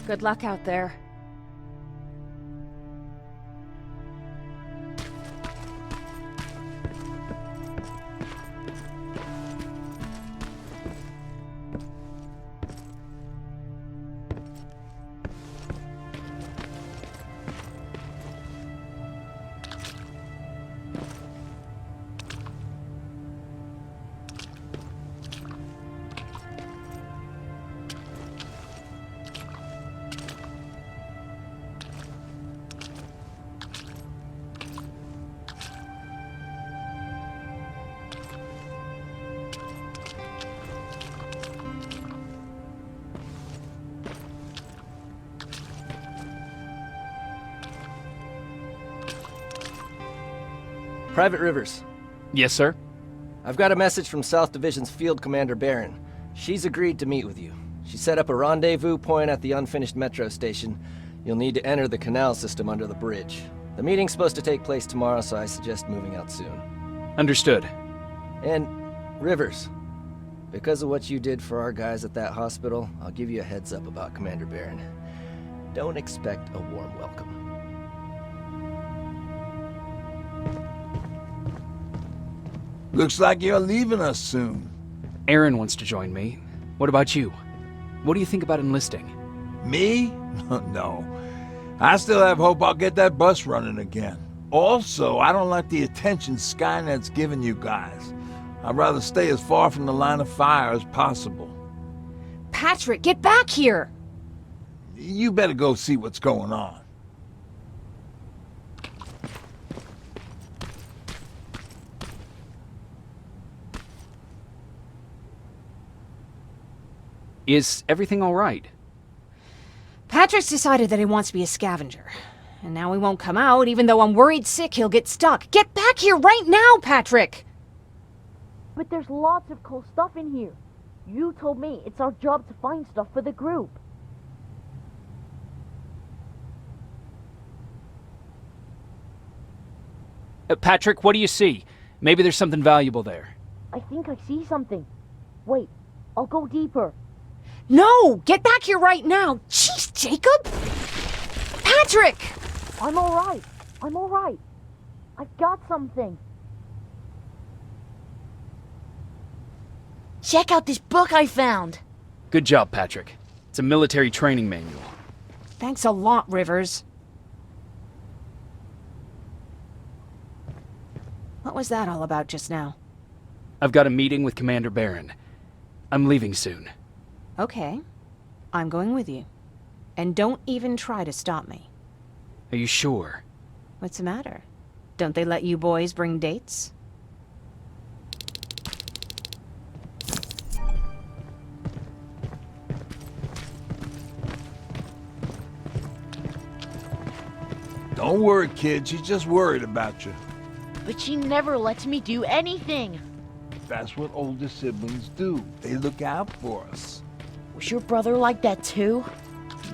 Good luck out there. Private Rivers. Yes, sir? I've got a message from South Division's Field Commander Barron. She's agreed to meet with you. She set up a rendezvous point at the unfinished metro station. You'll need to enter the canal system under the bridge. The meeting's supposed to take place tomorrow, so I suggest moving out soon. Understood. And, Rivers, because of what you did for our guys at that hospital, I'll give you a heads up about Commander Barron. Don't expect a warm welcome. Looks like you're leaving us soon. Aaron wants to join me. What about you? What do you think about enlisting? Me? No. I still have hope I'll get that bus running again. Also, I don't like the attention Skynet's giving you guys. I'd rather stay as far from the line of fire as possible. Patrick, get back here! You better go see what's going on. Is everything all right? Patrick's decided that he wants to be a scavenger. And now he won't come out, even though I'm worried sick he'll get stuck. Get back here right now, Patrick! But there's lots of cool stuff in here. You told me it's our job to find stuff for the group. Patrick, what do you see? Maybe there's something valuable there. I think I see something. Wait, I'll go deeper. No! Get back here right now! Jeez, Jacob! Patrick! I'm alright. I'm alright. I've got something. Check out this book I found. Good job, Patrick. It's a military training manual. Thanks a lot, Rivers. What was that all about just now? I've got a meeting with Commander Barron. I'm leaving soon. Okay. I'm going with you. And don't even try to stop me. Are you sure? What's the matter? Don't they let you boys bring dates? Don't worry, kid. She's just worried about you. But she never lets me do anything. That's what older siblings do. They look out for us. Was your brother like that too?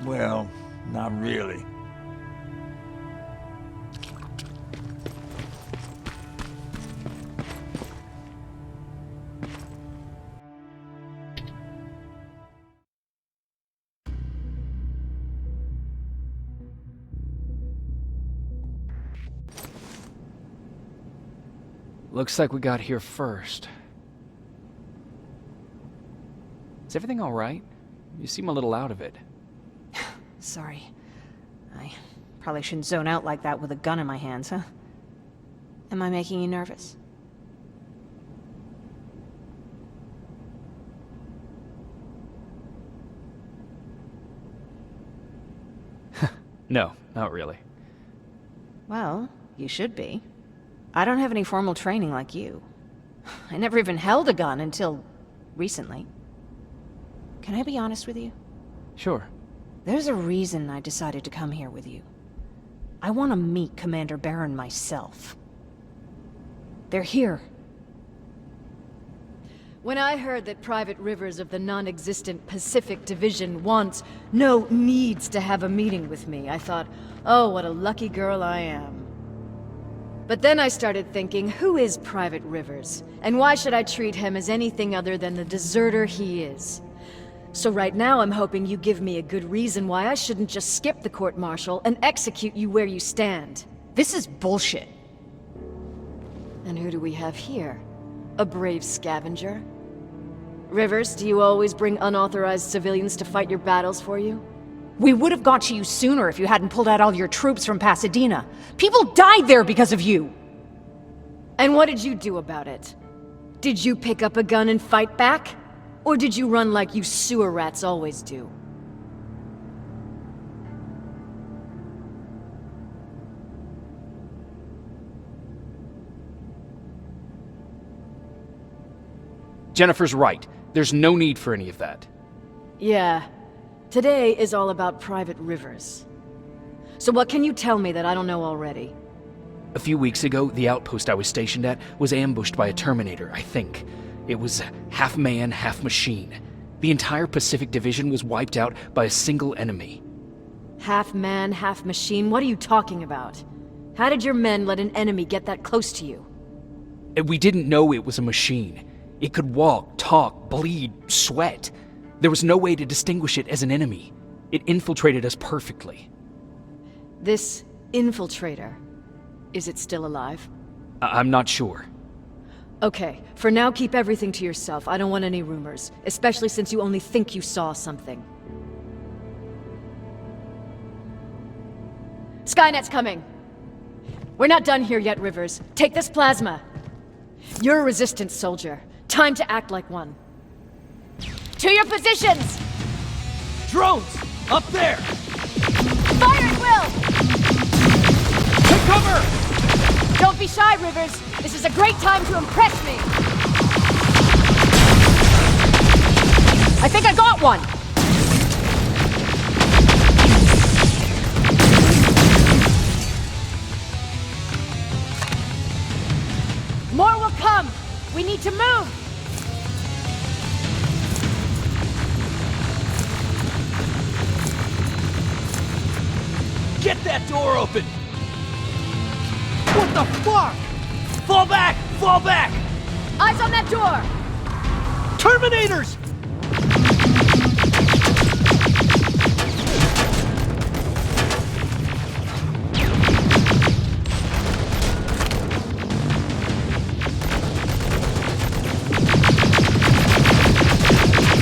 Well, not really. Looks like we got here first. Is everything all right? You seem a little out of it. Sorry. I probably shouldn't zone out like that with a gun in my hands, huh? Am I making you nervous? No, not really. Well, you should be. I don't have any formal training like you. I never even held a gun until recently. Can I be honest with you? Sure. There's a reason I decided to come here with you. I want to meet Commander Barron myself. They're here. When I heard that Private Rivers of the non-existent Pacific Division needs to have a meeting with me, I thought, oh, what a lucky girl I am. But then I started thinking, who is Private Rivers? And why should I treat him as anything other than the deserter he is? So right now I'm hoping you give me a good reason why I shouldn't just skip the court-martial and execute you where you stand. This is bullshit. And who do we have here? A brave scavenger? Rivers, do you always bring unauthorized civilians to fight your battles for you? We would have got to you sooner if you hadn't pulled out all your troops from Pasadena. People died there because of you! And what did you do about it? Did you pick up a gun and fight back? Or did you run like you sewer rats always do? Jennifer's right. There's no need for any of that. Yeah. Today is all about Private Rivers. So what can you tell me that I don't know already? A few weeks ago, the outpost I was stationed at was ambushed by a Terminator, I think. It was half man, half machine. The entire Pacific Division was wiped out by a single enemy. Half man, half machine? What are you talking about? How did your men let an enemy get that close to you? We didn't know it was a machine. It could walk, talk, bleed, sweat. There was no way to distinguish it as an enemy. It infiltrated us perfectly. This infiltrator, is it still alive? I'm not sure. Okay, for now keep everything to yourself. I don't want any rumors, especially since you only think you saw something. Skynet's coming! We're not done here yet, Rivers. Take this plasma. You're a Resistance soldier. Time to act like one. To your positions! Drones! Up there! Fire at will! Take cover! Don't be shy, Rivers. This is a great time to impress me. I think I got one! More will come! We need to move! Get that door open! What the fuck? Fall back! Fall back! Eyes on that door! Terminators!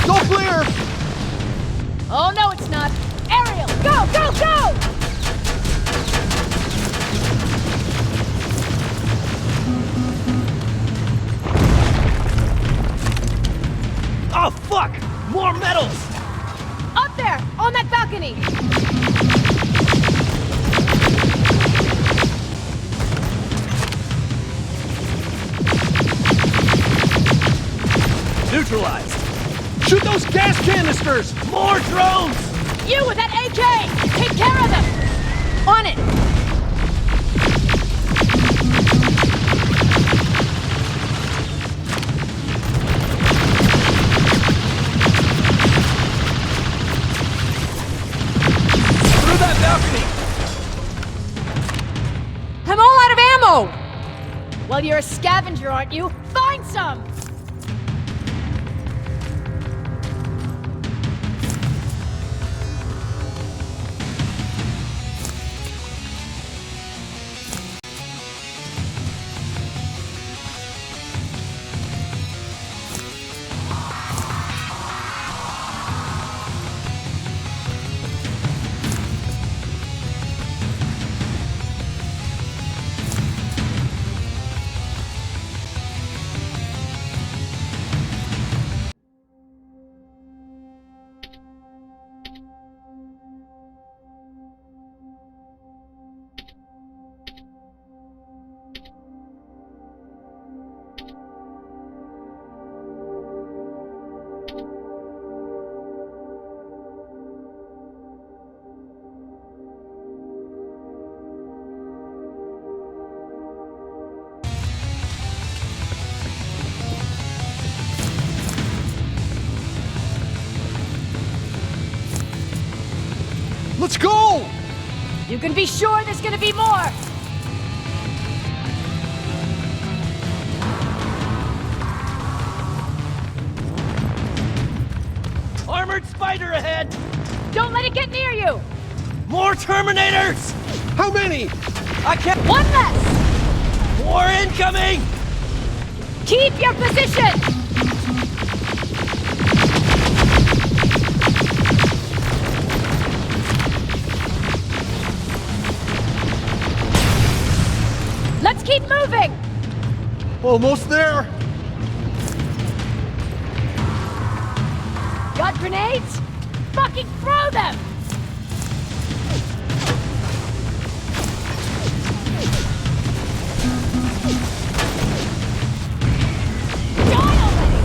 Go clear! Oh no, it's not! Ariel, go, go, go! Oh fuck! More metals! Up there! On that balcony! Neutralized! Shoot those gas canisters! More drones! You with that AK! Take care of them! On it! Through that balcony! I'm all out of ammo! Well, you're a scavenger, aren't you? Find some! Let's go! You can be sure there's gonna be more! Armored dead! Don't let it get near you! More Terminators! How many? I can't. One less! More incoming! Keep your position! Let's keep moving! Almost there. Got grenades? Fucking throw them! Die already!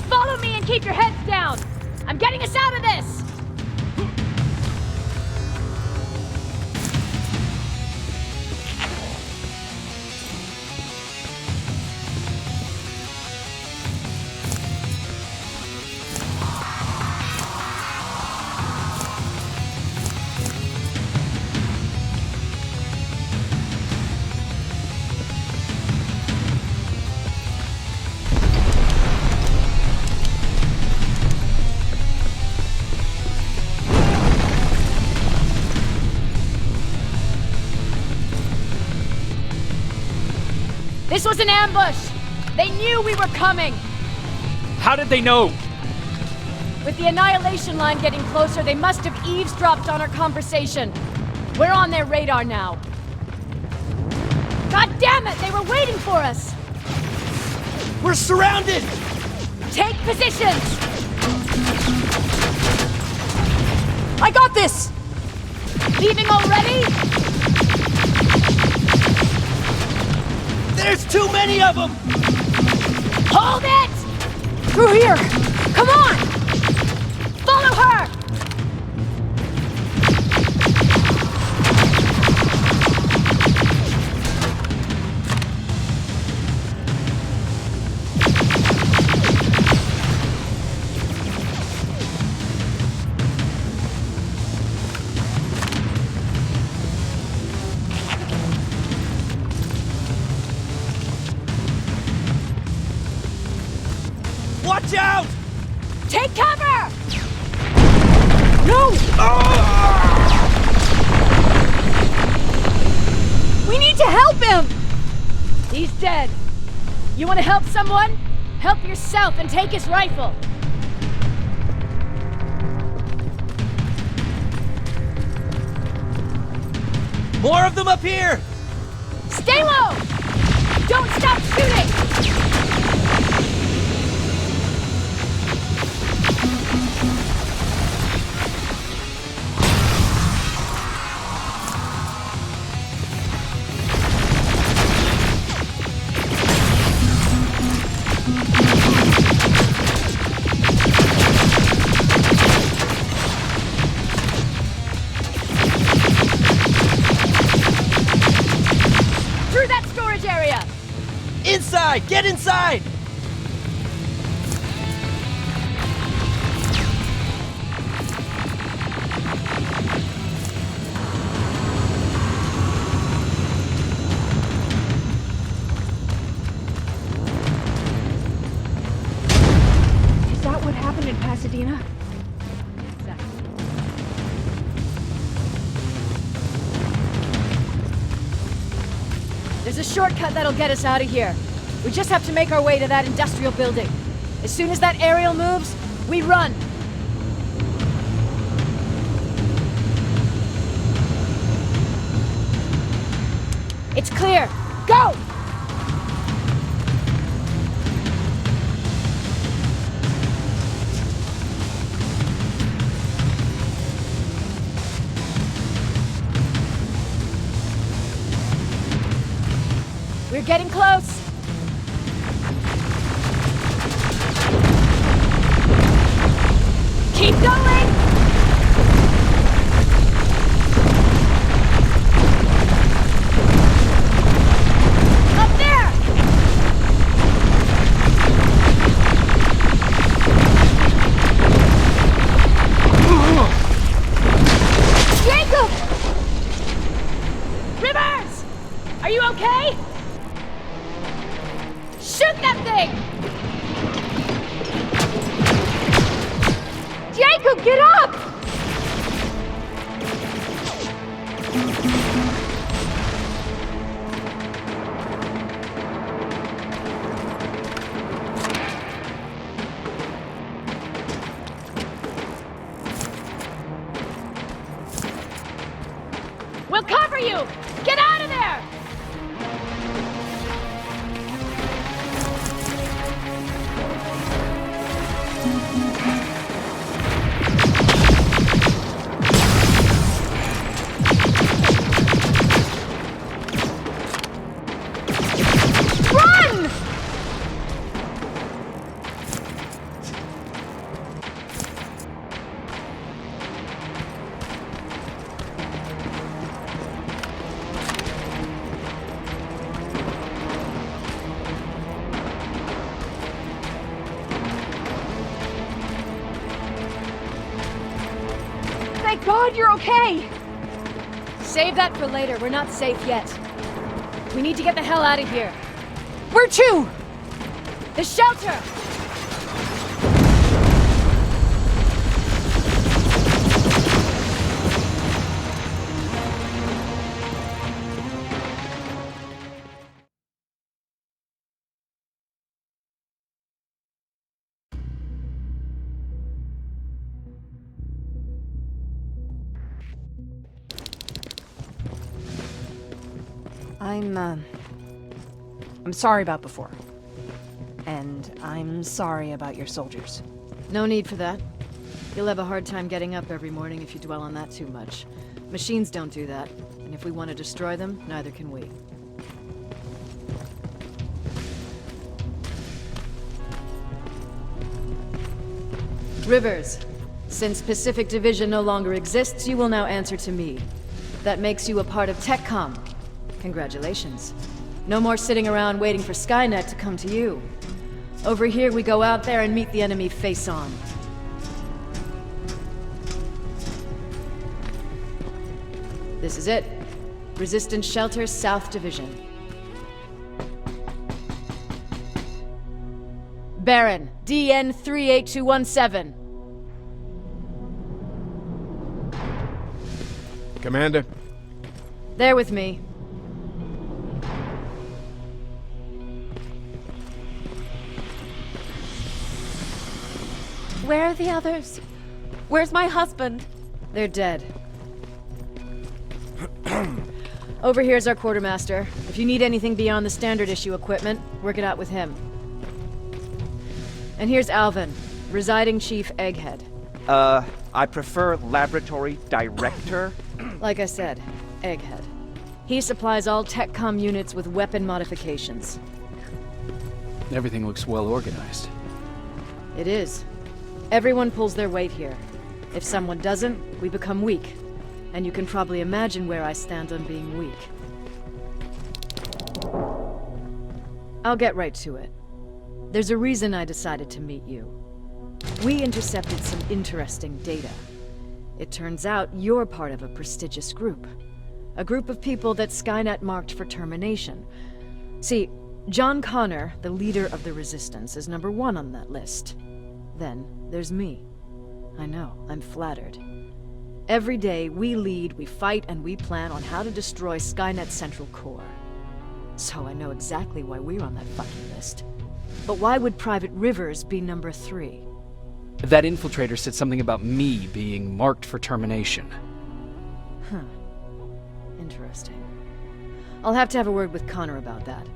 Follow me and keep your heads down! I'm getting us out of this! This was an ambush! They knew we were coming! How did they know? With the annihilation line getting closer, they must have eavesdropped on our conversation. We're on their radar now. God damn it! They were waiting for us! We're surrounded! Take positions! I got this! Leaving already? There's too many of them! Hold it! Through here! Come on! Follow her! Watch out! Take cover! No! We need to help him! He's dead. You want to help someone? Help yourself and take his rifle. More of them up here! Stay low! Don't stop shooting! Through that storage area! Inside! Get inside! Is that what happened in Pasadena? Exactly. There's a shortcut that'll get us out of here. We just have to make our way to that industrial building. As soon as that aerial moves, we run. It's clear. Go! We're getting close! Keep going! Up there! Jacob! Rivers! Are you okay? Shoot that thing! Jacob, get up! We'll cover you! Get out of there! Run! Thank God you're okay! Save that for later. We're not safe yet. We need to get the hell out of here. Where to? The shelter! I'm sorry about before. And I'm sorry about your soldiers. No need for that. You'll have a hard time getting up every morning if you dwell on that too much. Machines don't do that, and if we want to destroy them, neither can we. Rivers, since Pacific Division no longer exists, you will now answer to me. That makes you a part of TechCom. Congratulations. No more sitting around waiting for Skynet to come to you. Over here, we go out there and meet the enemy face on. This is it. Resistance Shelter, South Division. Baron, DN 38217. Commander. They're with me. Where are the others? Where's my husband? They're dead. Over here's our quartermaster. If you need anything beyond the standard issue equipment, work it out with him. And here's Alvin, residing chief Egghead. I prefer laboratory director. Like I said, Egghead. He supplies all TechCom units with weapon modifications. Everything looks well organized. It is. Everyone pulls their weight here. If someone doesn't, we become weak. And you can probably imagine where I stand on being weak. I'll get right to it. There's a reason I decided to meet you. We intercepted some interesting data. It turns out you're part of a prestigious group. A group of people that Skynet marked for termination. See, John Connor, the leader of the Resistance, is number 1 on that list. Then there's me. I know, I'm flattered. Every day, we lead, we fight, and we plan on how to destroy Skynet's central core. So I know exactly why we're on that fucking list. But why would Private Rivers be number 3? That infiltrator said something about me being marked for termination. Huh. Interesting. I'll have to have a word with Connor about that.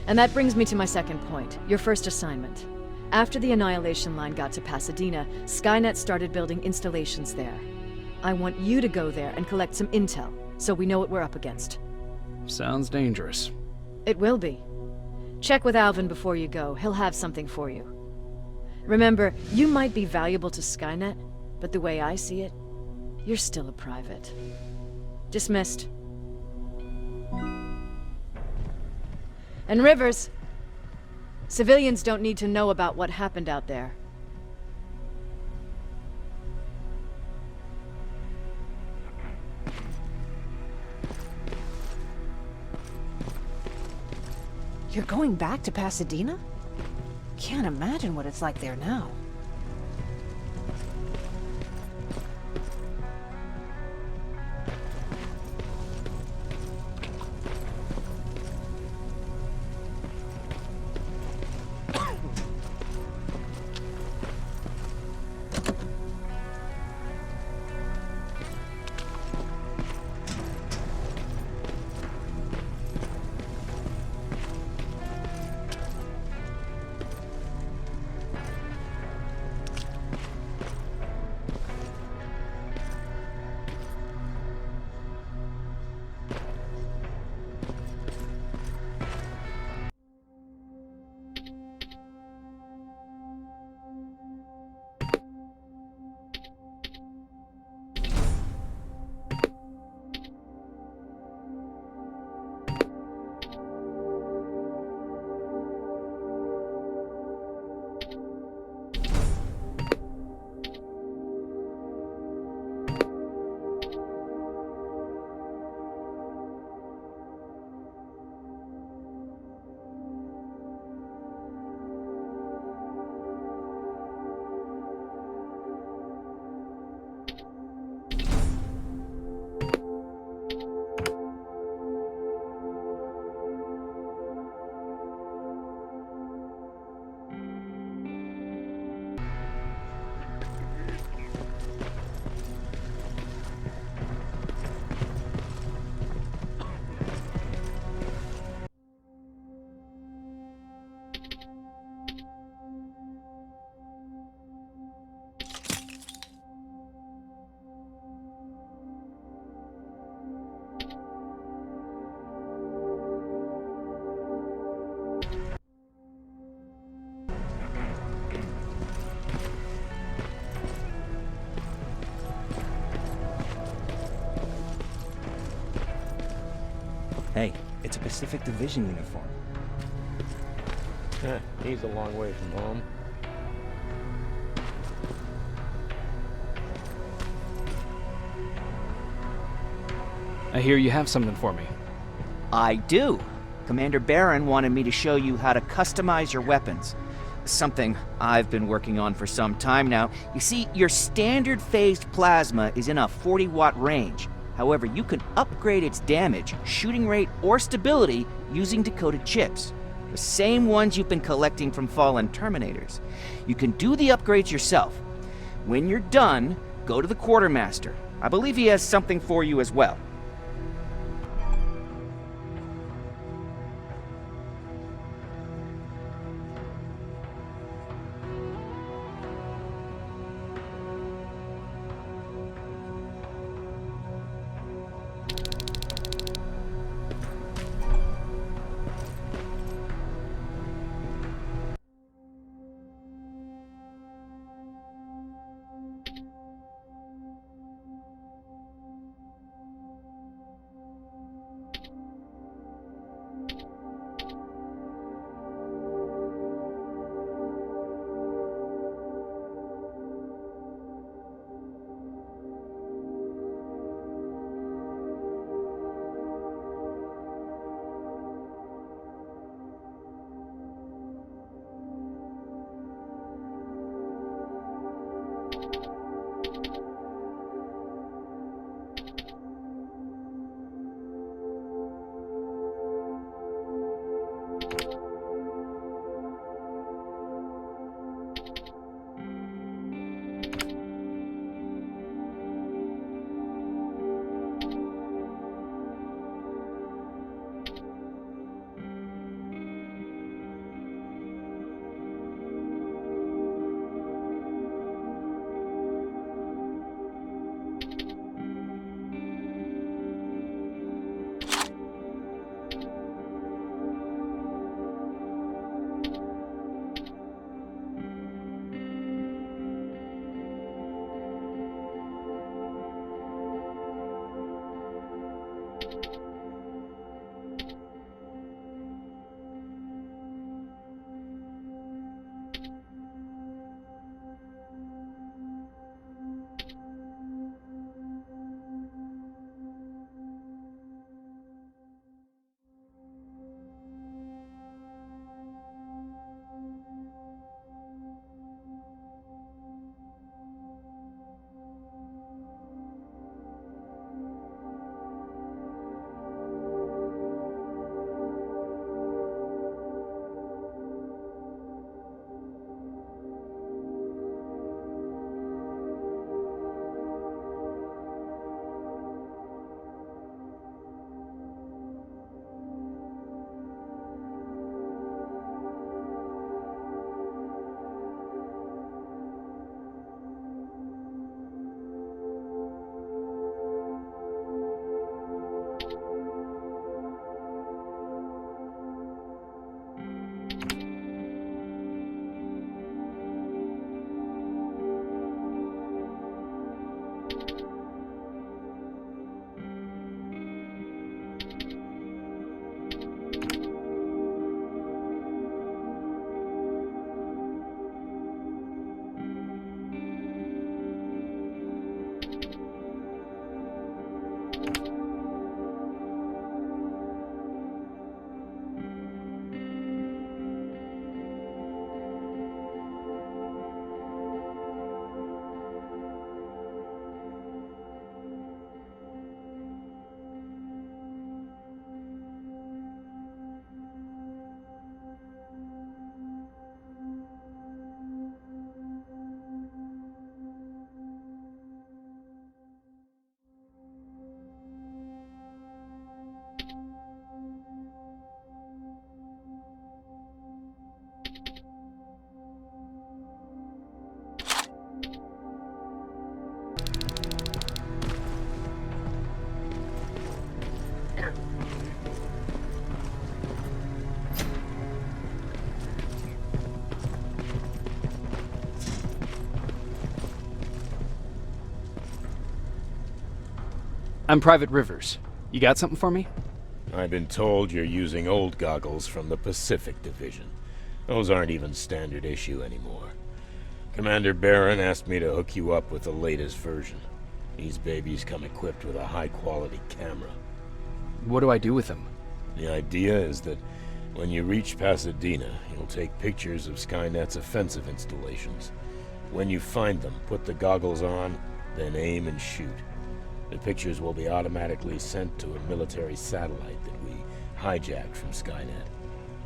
And that brings me to my second point, your first assignment. After the Annihilation Line got to Pasadena, Skynet started building installations there. I want you to go there and collect some intel, so we know what we're up against. Sounds dangerous. It will be. Check with Alvin before you go. He'll have something for you. Remember, you might be valuable to Skynet, but the way I see it, you're still a private. Dismissed. And Rivers, civilians don't need to know about what happened out there. You're going back to Pasadena? Can't imagine what it's like there now. Hey, it's a Pacific Division uniform. He's a long way from home. I hear you have something for me. I do. Commander Barron wanted me to show you how to customize your weapons. Something I've been working on for some time now. You see, your standard phased plasma is in a 40-watt range. However, you can upgrade its damage, shooting rate, or stability using decoded chips. The same ones you've been collecting from fallen Terminators. You can do the upgrades yourself. When you're done, go to the Quartermaster. I believe he has something for you as well. I'm Private Rivers. You got something for me? I've been told you're using old goggles from the Pacific Division. Those aren't even standard issue anymore. Commander Barron asked me to hook you up with the latest version. These babies come equipped with a high-quality camera. What do I do with them? The idea is that when you reach Pasadena, you'll take pictures of Skynet's offensive installations. When you find them, put the goggles on, then aim and shoot. The pictures will be automatically sent to a military satellite that we hijacked from Skynet.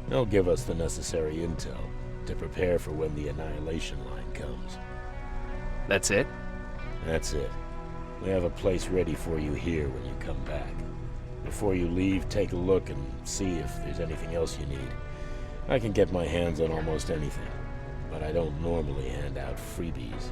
They'll give us the necessary intel to prepare for when the annihilation line comes. That's it? That's it. We have a place ready for you here when you come back. Before you leave, take a look and see if there's anything else you need. I can get my hands on almost anything, but I don't normally hand out freebies.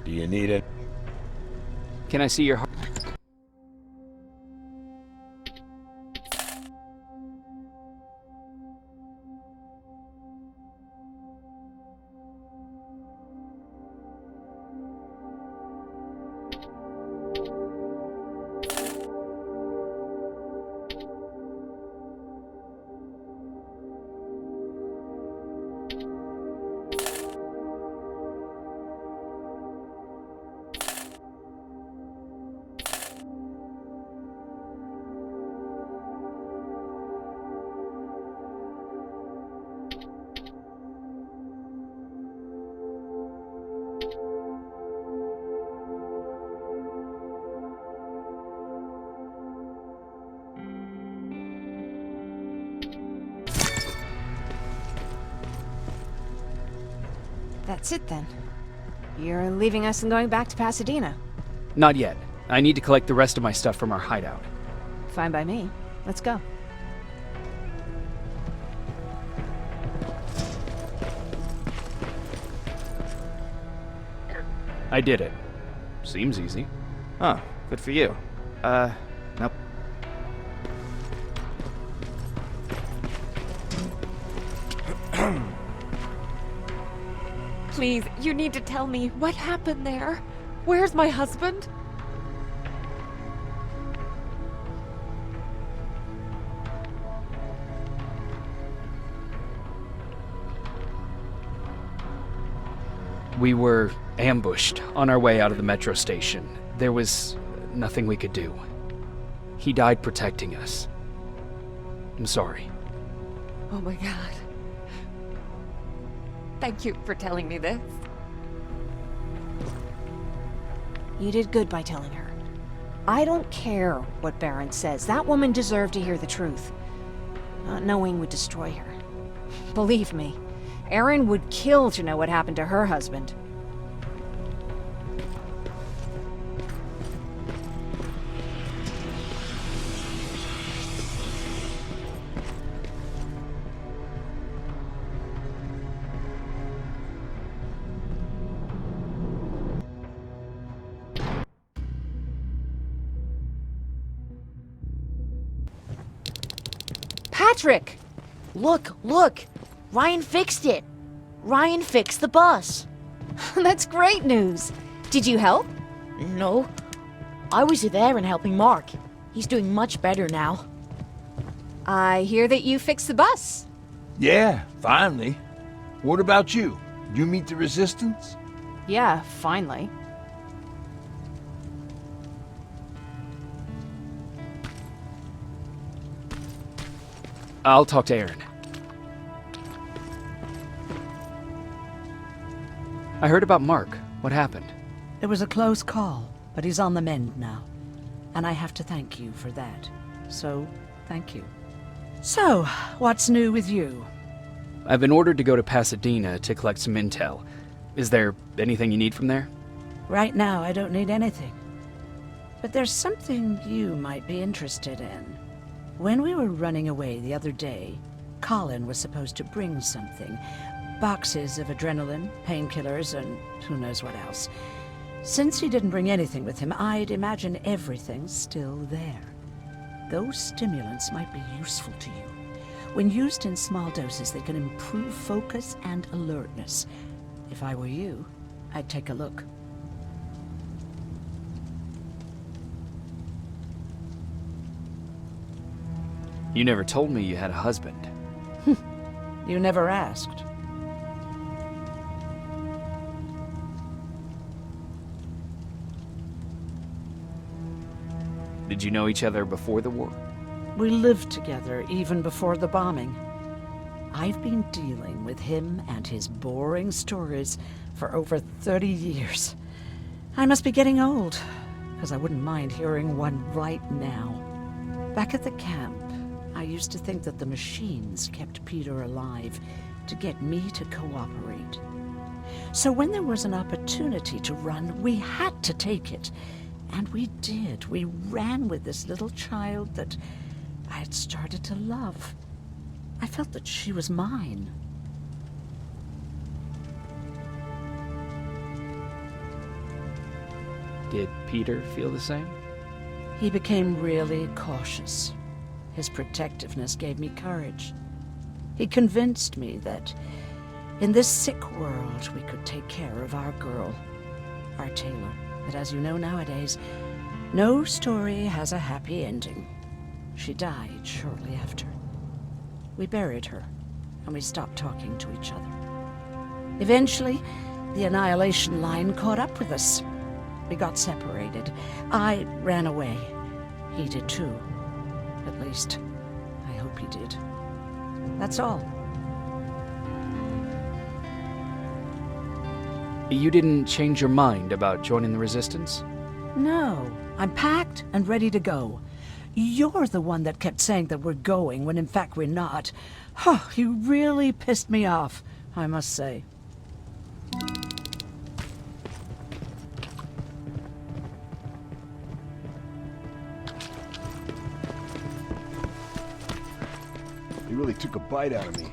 Do you need it? Can I see your heart? That's it then. You're leaving us and going back to Pasadena. Not yet. I need to collect the rest of my stuff from our hideout. Fine by me. Let's go. I did it. Seems easy. Oh, good for you. Nope. Please, you need to tell me what happened there. Where's my husband? We were ambushed on our way out of the metro station. There was nothing we could do. He died protecting us. I'm sorry. Oh my god. Thank you for telling me this. You did good by telling her. I don't care what Barron says. That woman deserved to hear the truth. Not knowing would destroy her. Believe me, Erin would kill to know what happened to her husband. Patrick! Look! Ryan fixed it! Ryan fixed the bus! That's great news. Did you help? No. I was there and helping Mark. He's doing much better now. I hear that you fixed the bus. Yeah, finally. What about you? Did you meet the Resistance? Yeah, finally. I'll talk to Erin. I heard about Mark. What happened? It was a close call, but he's on the mend now. And I have to thank you for that. So, thank you. So, what's new with you? I've been ordered to go to Pasadena to collect some intel. Is there anything you need from there? Right now, I don't need anything. But there's something you might be interested in. When we were running away the other day, Colin was supposed to bring something. Boxes of adrenaline, painkillers, and who knows what else. Since he didn't bring anything with him, I'd imagine everything's still there. Those stimulants might be useful to you. When used in small doses, they can improve focus and alertness. If I were you, I'd take a look. You never told me you had a husband. You never asked. Did you know each other before the war? We lived together even before the bombing. I've been dealing with him and his boring stories for over 30 years. I must be getting old, because I wouldn't mind hearing one right now. Back at the camp, I used to think that the machines kept Peter alive to get me to cooperate. So when there was an opportunity to run, we had to take it. And we did. We ran with this little child that I had started to love. I felt that she was mine. Did Peter feel the same? He became really cautious. His protectiveness gave me courage. He convinced me that in this sick world we could take care of our girl, our Taylor. But as you know nowadays, no story has a happy ending. She died shortly after. We buried her, and we stopped talking to each other. Eventually, the Annihilation Line caught up with us. We got separated. I ran away. He did too. At least, I hope he did. That's all. You didn't change your mind about joining the Resistance? No, I'm packed and ready to go. You're the one that kept saying that we're going when in fact we're not. Oh, you really pissed me off, I must say. He really took a bite out of me.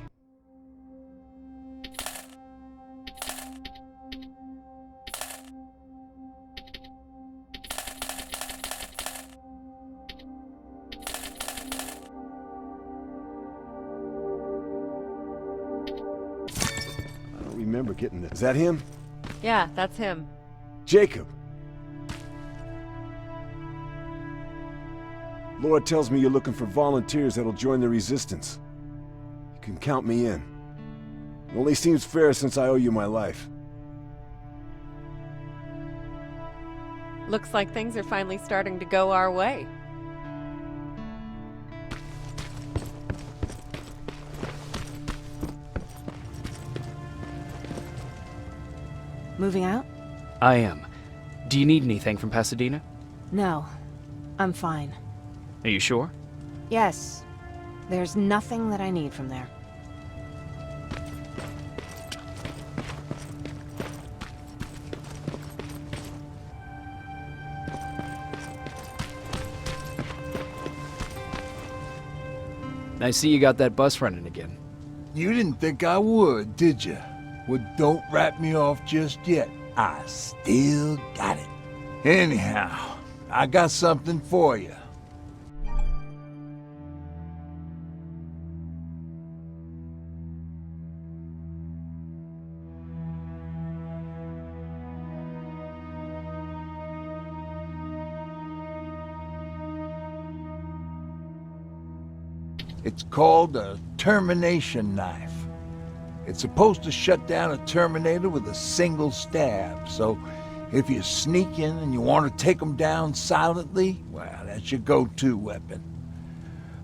Remember getting this. Is that him? Yeah, that's him. Jacob! Laura tells me you're looking for volunteers that'll join the Resistance. You can count me in. It only seems fair since I owe you my life. Looks like things are finally starting to go our way. Moving out? I am. Do you need anything from Pasadena? No. I'm fine. Are you sure? Yes. There's nothing that I need from there. I see you got that bus running again. You didn't think I would, did you? Well, don't wrap me off just yet. I still got it. Anyhow, I got something for you. It's called a termination knife. It's supposed to shut down a Terminator with a single stab, so if you sneak in and you want to take them down silently, well, that's your go-to weapon.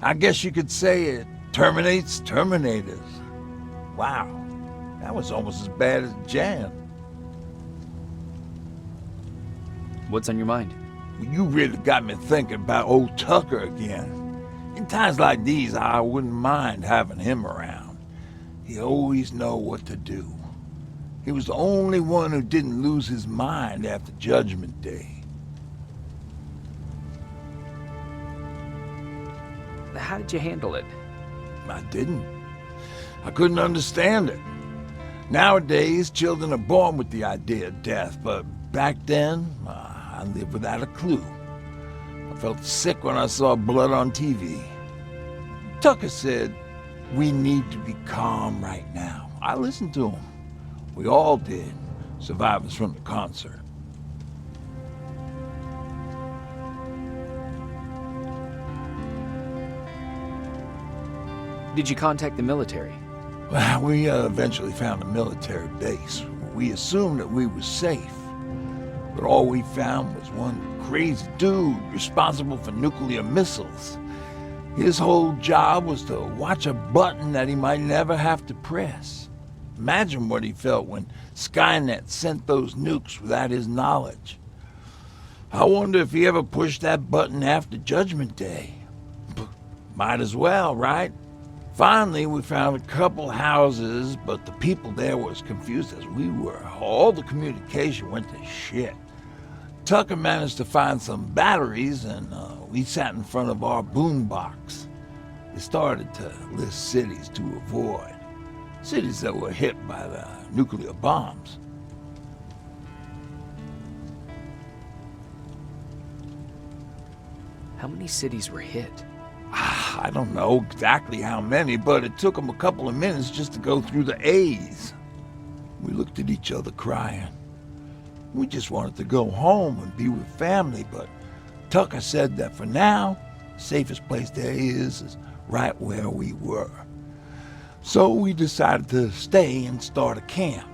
I guess you could say it terminates Terminators. Wow, that was almost as bad as Jan. What's on your mind? You really got me thinking about old Tucker again. In times like these, I wouldn't mind having him around. He always know what to do. He was the only one who didn't lose his mind after Judgment Day. How did you handle it? I didn't. I couldn't understand it. Nowadays, children are born with the idea of death, but back then, I lived without a clue. I felt sick when I saw blood on TV. Tucker said, "We need to be calm right now." I listened to him. We all did, survivors from the concert. Did you contact the military? Well, we eventually found a military base. We assumed that we were safe. But all we found was one crazy dude responsible for nuclear missiles. His whole job was to watch a button that he might never have to press. Imagine what he felt when Skynet sent those nukes without his knowledge. I wonder if he ever pushed that button after Judgment Day. Might as well, right? Finally, we found a couple houses, but the people there were as confused as we were. All the communication went to shit. Tucker managed to find some batteries, and we sat in front of our boombox. They started to list cities to avoid. Cities that were hit by the nuclear bombs. How many cities were hit? I don't know exactly how many, but it took them a couple of minutes just to go through the A's. We looked at each other crying. We just wanted to go home and be with family, but Tucker said that for now, the safest place there is right where we were. So we decided to stay and start a camp.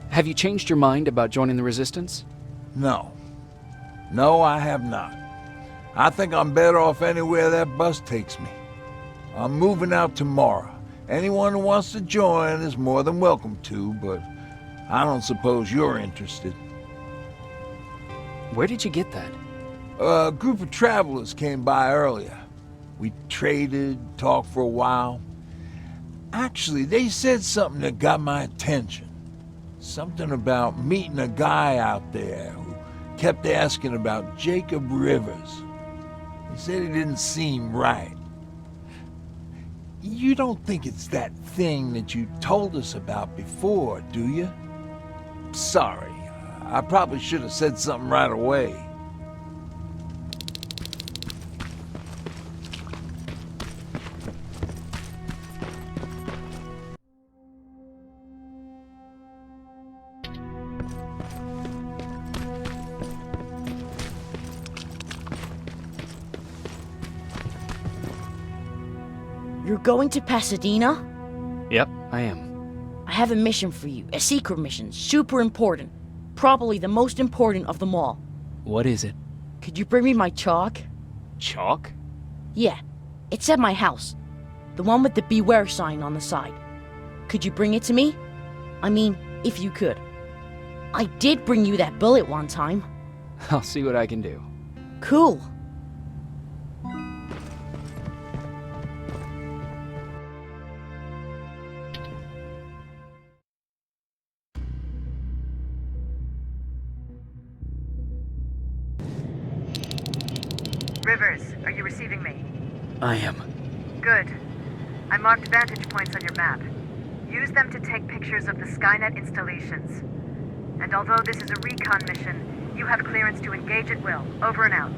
Have you changed your mind about joining the Resistance? No. No, I have not. I think I'm better off anywhere that bus takes me. I'm moving out tomorrow. Anyone who wants to join is more than welcome to, but I don't suppose you're interested. Where did you get that? A group of travelers came by earlier. We traded, talked for a while. Actually, they said something that got my attention. Something about meeting a guy out there who kept asking about Jacob Rivers. He said he didn't seem right. You don't think it's that thing that you told us about before, do you? Sorry, I probably should have said something right away. You're going to Pasadena? Yep, I am. I have a mission for you. A secret mission. Super important. Probably the most important of them all. What is it? Could you bring me my chalk? Chalk? Yeah. It's at my house. The one with the beware sign on the side. Could you bring it to me? I mean, if you could. I did bring you that bullet one time. I'll see what I can do. Cool. Rivers, are you receiving me? I am. Good. I marked vantage points on your map. Use them to take pictures of the Skynet installations. And although this is a recon mission, you have clearance to engage at will. Over and out.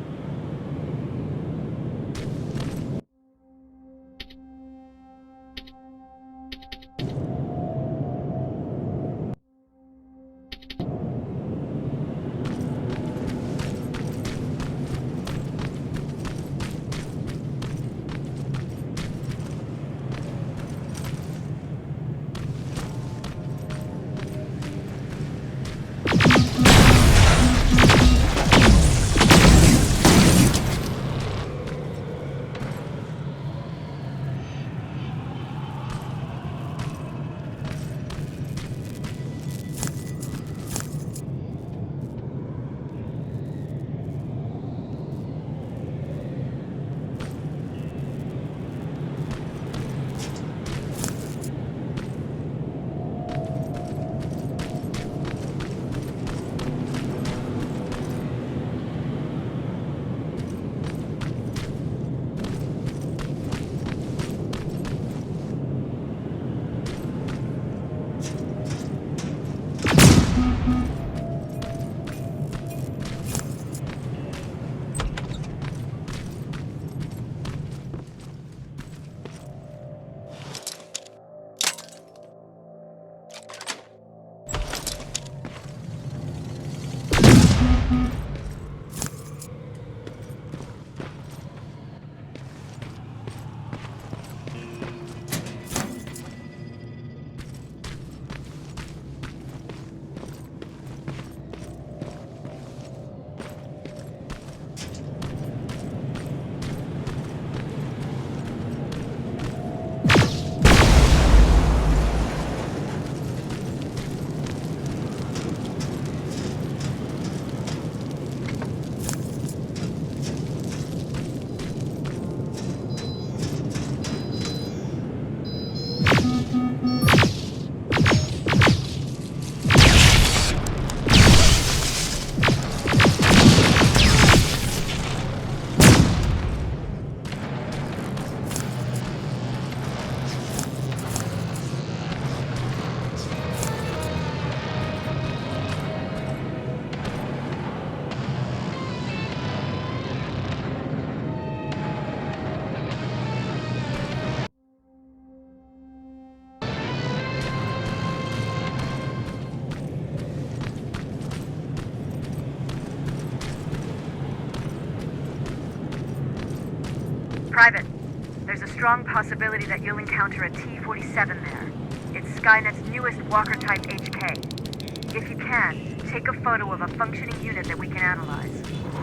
strong possibility that you'll encounter a T-47 there. It's Skynet's newest Walker-type HK. If you can, take a photo of a functioning unit that we can analyze.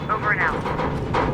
Over and out.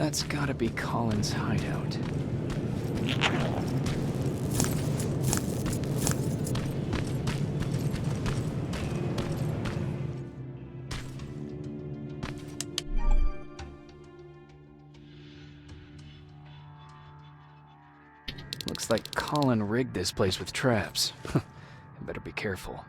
That's gotta be Colin's hideout. Looks like Colin rigged this place with traps. I better be careful.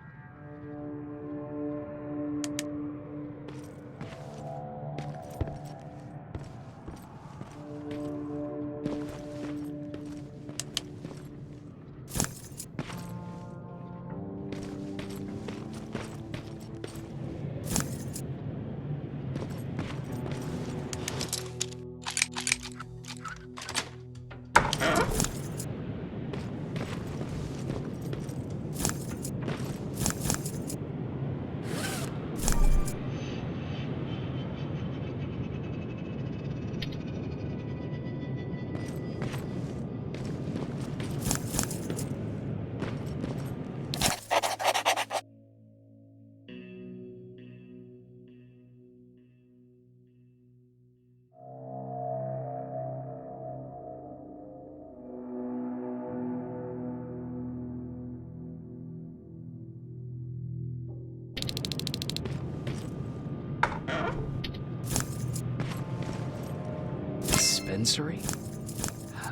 Dispensary?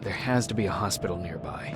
There has to be a hospital nearby.